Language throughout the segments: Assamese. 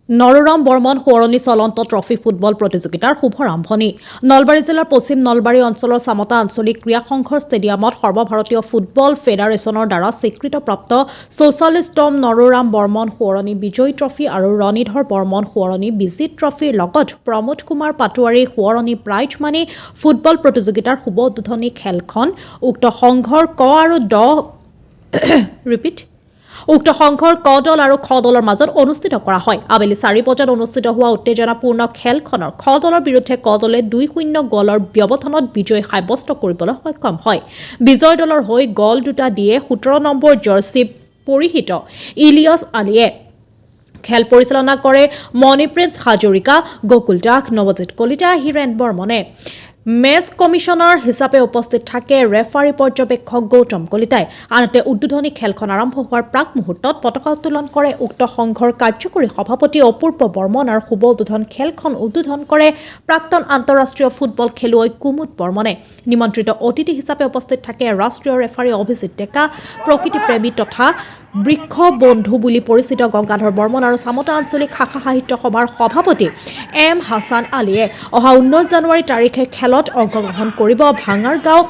নৰৰাম বৰ্মন সোঁৱৰণী চলন্ত ট্ৰফী ফুটবল প্ৰতিযোগিতাৰ শুভাৰম্ভণি নলবাৰী জিলাৰ পশ্চিম নলবাৰী অঞ্চলৰ চামতা আঞ্চলিক ক্ৰীড়া সংঘৰ ষ্টেডিয়ামত সৰ্বভাৰতীয় ফুটবল ফেডাৰেশ্যনৰ দ্বাৰা স্বীকৃতপ্ৰাপ্ত ৪৪তম নৰৰাম বৰ্মন সোঁৱৰণী বিজয়ী ট্ৰফী আৰু ৰণীধৰ বৰ্মন সোঁৱৰণী বিজিত ট্ৰফীৰ লগত প্ৰমোদ কুমাৰ পাটোৱাৰী সোঁৱৰণী প্ৰাইজ মানি ফুটবল প্ৰতিযোগিতাৰ শুভ উদ্বোধনী খেলখন উক্ত সংঘৰ উক্ত সংঘৰ ক দল আৰু খ দলৰ মাজত অনুষ্ঠিত কৰা হয়। আবেলি 4 বজাত অনুষ্ঠিত হোৱা উত্তেজনাপূৰ্ণ খেলখনৰ খ দলৰ বিৰুদ্ধে ক দলে 2-0 গলৰ ব্যৱধানত বিজয় সাব্যস্ত কৰিবলৈ সক্ষম হয়। বিজয় দলৰ হৈ গল দুটা দিয়ে 17 নম্বৰ জাৰ্চি পৰিহিত ইলিয়াছ আলীয়ে। খেল পৰিচালনা কৰে মণিপ্ৰিন্স হাজৰিকা, গকুল দাস, নৱজিৎ কলিতা, হীৰেন বৰ্মনে। মেচ কমিশ্যনাৰ হিচাপে উপস্থিত থাকে ৰেফাৰী পৰ্যবেক্ষক গৌতম কলিতাই। আনহাতে উদ্বোধনী খেলখন আৰম্ভ হোৱাৰ প্ৰাক মুহূৰ্তত পতাকা উত্তোলন কৰে উক্ত সংঘৰ কাৰ্যকৰী সভাপতি অপূৰ্ব বৰ্মন আৰু শুভ উদ্বোধন খেলখন উদ্বোধন কৰে প্ৰাক্তন আন্তঃৰাষ্ট্ৰীয় ফুটবল খেলুৱৈ কুমুদ বৰ্মনে। নিমন্ত্ৰিত অতিথি হিচাপে উপস্থিত থাকে ৰাষ্ট্ৰীয় ৰেফাৰী অভিজিত ডেকা, প্ৰকৃতিপ্ৰেমী তথা বৃক্ষ বন্ধু বুলি পৰিচিত গংগাধৰ বৰ্মন আৰু চামতা আঞ্চলিক শাখা সাহিত্য সভাৰ সভাপতি এম হাছান আলীয়ে। অহা 19 জানুৱাৰী তাৰিখে খেলত অংশগ্ৰহণ কৰিব ভাঙাৰগাঁও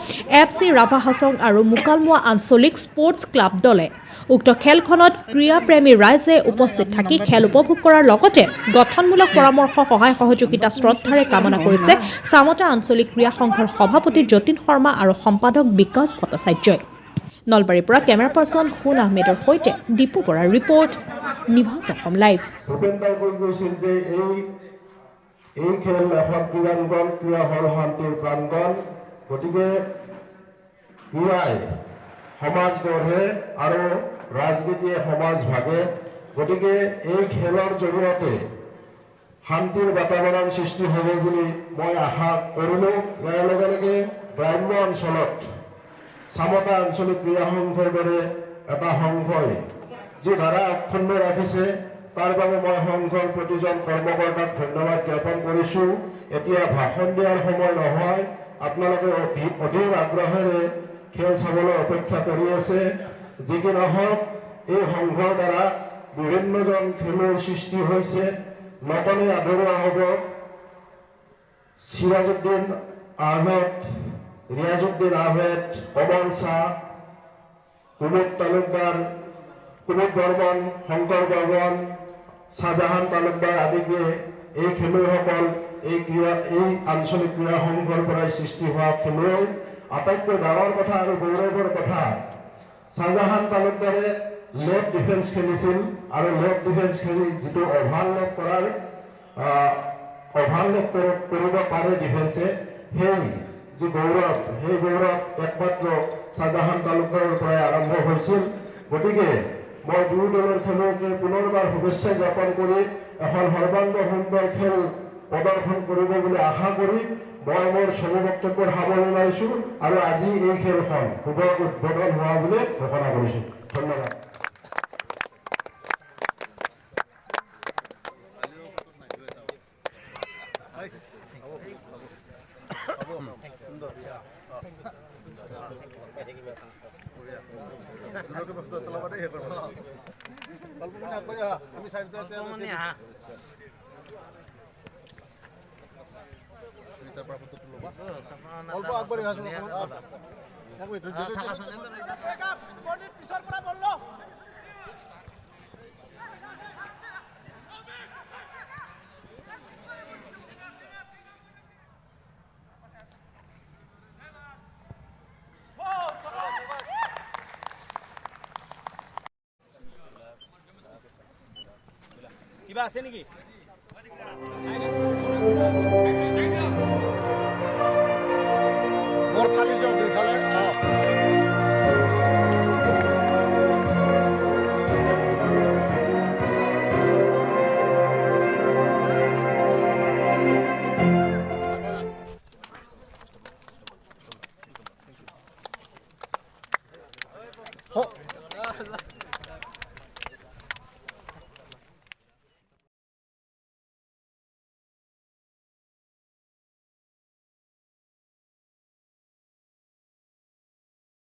FC ৰাভা হাছং আৰু মুকালমুৱা আঞ্চলিক স্পৰ্টছ ক্লাব দলে। উক্ত খেলখনত ক্ৰীড়াপ্ৰেমী ৰাইজে উপস্থিত থাকি খেল উপভোগ কৰাৰ লগতে গঠনমূলক পৰামৰ্শ সহায় সহযোগিতা শ্ৰদ্ধাৰে কামনা কৰিছে চামতা আঞ্চলিক ক্ৰীড়া সংঘৰ সভাপতি যতীন শৰ্মা আৰু সম্পাদক বিকাশ ভট্টাচাৰ্যই। নলবাৰীৰ পৰা কেমেৰা পাৰ্চন হুন আহমেদৰ সৈতে দীপু বৰাৰ ৰিপৰ্ট, নিভাজ অসম লাইভ। এই খেল এখন ক্ৰীড়াংগন, ক্ৰীড়া হল শান্তিৰ প্ৰাংগণ। গতিকে ক্ৰীড়াই সমাজ গঢ়ে আৰু ৰাজনীতিয়ে সমাজ ভাগে। গতিকে এই খেলৰ জৰিয়তে শান্তিৰ বাতাবৰণ সৃষ্টি হ'ব বুলি মই আশা কৰিলোঁ। ইয়াৰ লগে লগে গ্ৰাম্য অঞ্চলত চামতা আঞ্চলিক ক্ৰীড়া সংঘৰ দৰে এটা সংঘই যি ধাৰা অক্ষুণ্ণ ৰাখিছে তাৰ বাবে মই সংঘৰ প্ৰতিজন কৰ্মকৰ্তাক ধন্যবাদ জ্ঞাপন কৰিছোঁ। এতিয়া ভাষণ দিয়াৰ সময় নহয়, আপোনালোকে অধীৰ আগ্ৰহেৰে খেল চাবলৈ অপেক্ষা কৰি আছে। যি কি নহওক, এই সংঘৰ দ্বাৰা বিভিন্নজন খেলুৱৈৰ সৃষ্টি হৈছে। নকলে আদৰোৱা হ'ব সিৰাজউদ্দিন আহমেদ, ৰিয়াজউদ্দিন আহমেদ, কমল শ্বাহ, কুমুদ তালুকদাৰ, কুমুদ বৰ্মন, শংকৰ বৰ্মন, শাহজাহান তালুকদাৰ আদিকে এই খেলুৱৈসকল এই আঞ্চলিক ক্ৰীড়া সংঘৰ পৰাই সৃষ্টি হোৱা খেলুৱৈ। আটাইতকৈ ডাঙৰ কথা আৰু গৌৰৱৰ কথা, শাহজাহান তালুকদাৰে লেফ্ট ডিফেন্স খেলিছিল আৰু লেফ্ট ডিফেন্স খেলি যিটো অভাৰলেপ কৰিব পাৰে ডিফেন্সে, সেই গৌৰৱ একমাত্ৰ শাহজাহান তালুকদাৰৰ পৰাই আৰম্ভ হৈছিল। গতিকে মই দুয়ো দলৰ খেলুৱৈকে পুনৰবাৰ শুভেচ্ছা জ্ঞাপন কৰি এখন সৰ্বাংগ সুন্দৰ খেল প্ৰদৰ্শন কৰিব বুলি আশা কৰি মই মোৰ চমু বক্তব্যৰ সামৰণি মাৰিছোঁ আৰু আজি এই খেলখন শুভ উদ্বোধন হোৱা বুলি ঘোষণা কৰিছোঁ। ধন্যবাদ। কিবা আছে নেকি? মোৰ ফালি দিয়ক দুইফালে।